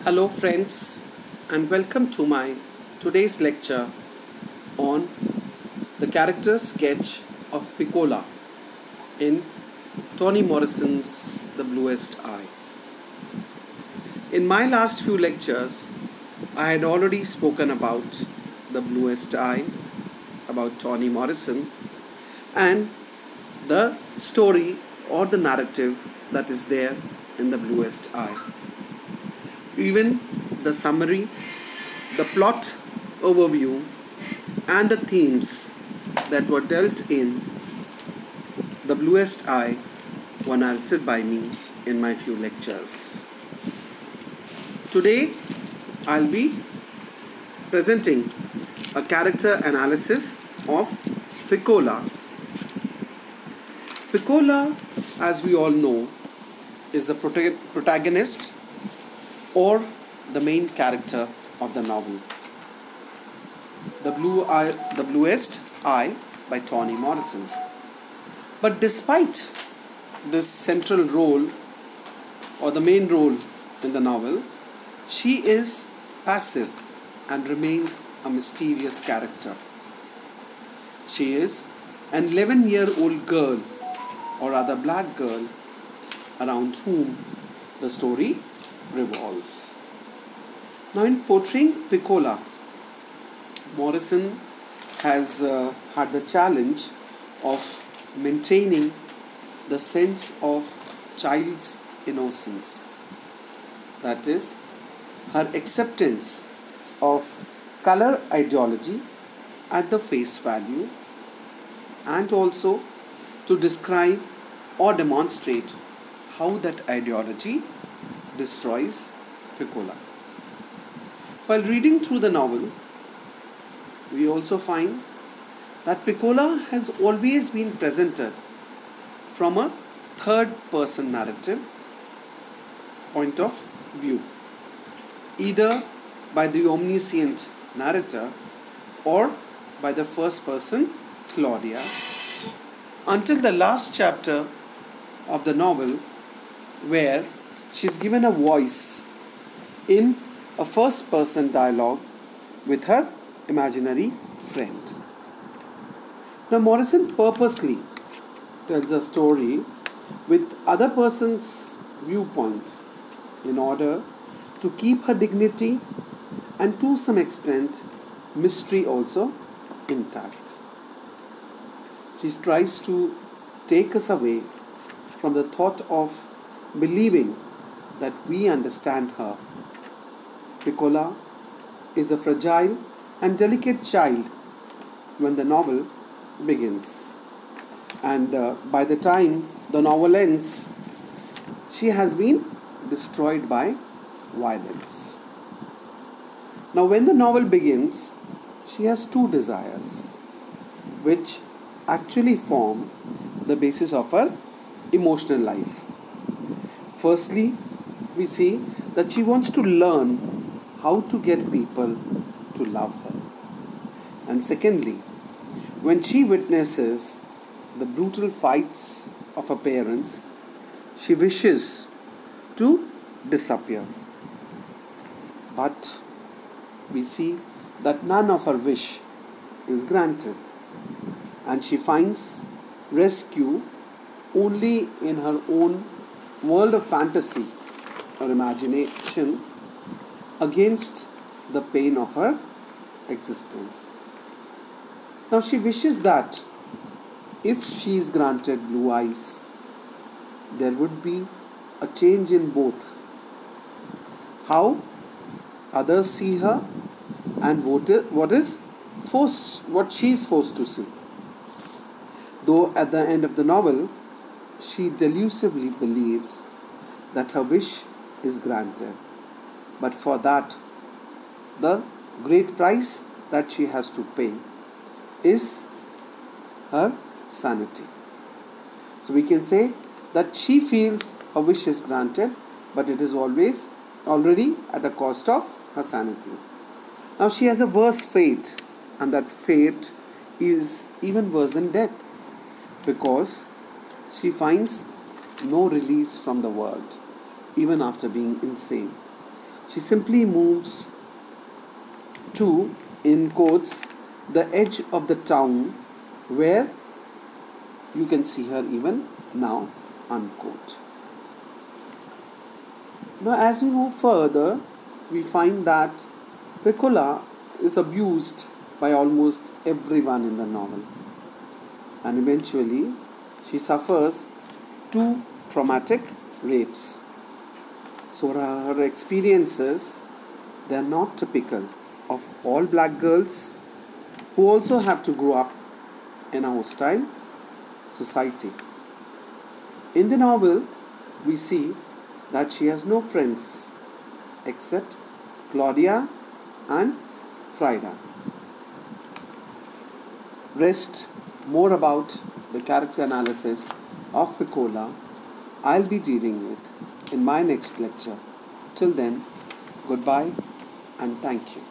Hello friends, and welcome to my today's lecture on the character sketch of Pecola in Toni Morrison's The Bluest Eye. In my last few lectures, I had already spoken about The Bluest Eye, about Toni Morrison, and the story or the narrative that is there in The Bluest Eye. Even the summary, the plot overview, and the themes that were dealt in The Bluest Eye were narrated by me in my few lectures. Today, I'll be presenting a character analysis of Pecola. Pecola, as we all know, is the protagonist or the main character of the novel. The Bluest Eye by Toni Morrison. But despite this central role or the main role in the novel, she is passive and remains a mysterious character. She is an 11-year-old girl, or rather black girl, around whom the story revolves. Now, in portraying Pecola, Morrison has had the challenge of maintaining the sense of child's innocence. That is, her acceptance of color ideology at the face value, and also to describe or demonstrate how that ideology destroys Pecola. While reading through the novel, we also find that Pecola has always been presented from a third-person narrative point of view, either by the omniscient narrator or by the first person, Claudia, until the last chapter of the novel, where she is given a voice in a first person dialogue with her imaginary friend. Now, Morrison purposely tells a story with other person's viewpoint in order to keep her dignity and to some extent mystery also intact. She tries to take us away from the thought of believing that we understand her. Pecola is a fragile and delicate child when the novel begins, and by the time the novel ends, she has been destroyed by violence. Now, when the novel begins, she has two desires which actually form the basis of her emotional life. Firstly, we see that she wants to learn how to get people to love her. And secondly, when she witnesses the brutal fights of her parents, she wishes to disappear. But we see that none of her wish is granted, and she finds rescue only in her own world of fantasy or imagination against the pain of her existence. Now, she wishes that if she is granted blue eyes, there would be a change in both how others see her and what she is forced to see. Though at the end of the novel, she delusively believes that her wish is granted, but for that, the great price that she has to pay is her sanity. So we can say that she feels her wish is granted, but it is always already at a cost of her sanity. Now, she has a worse fate, and that fate is even worse than death, because she finds no release from the world, even after being insane. She simply moves to, in quotes, the edge of the town where you can see her even now, unquote. Now, as we move further, we find that Pecola is abused by almost everyone in the novel, and eventually she suffers two traumatic rapes. So her experiences, they are not typical of all black girls who also have to grow up in a hostile society. In the novel, we see that she has no friends except Claudia and Frida. Rest more about the character analysis of Pecola I'll be dealing with in my next lecture. Till then, goodbye and thank you.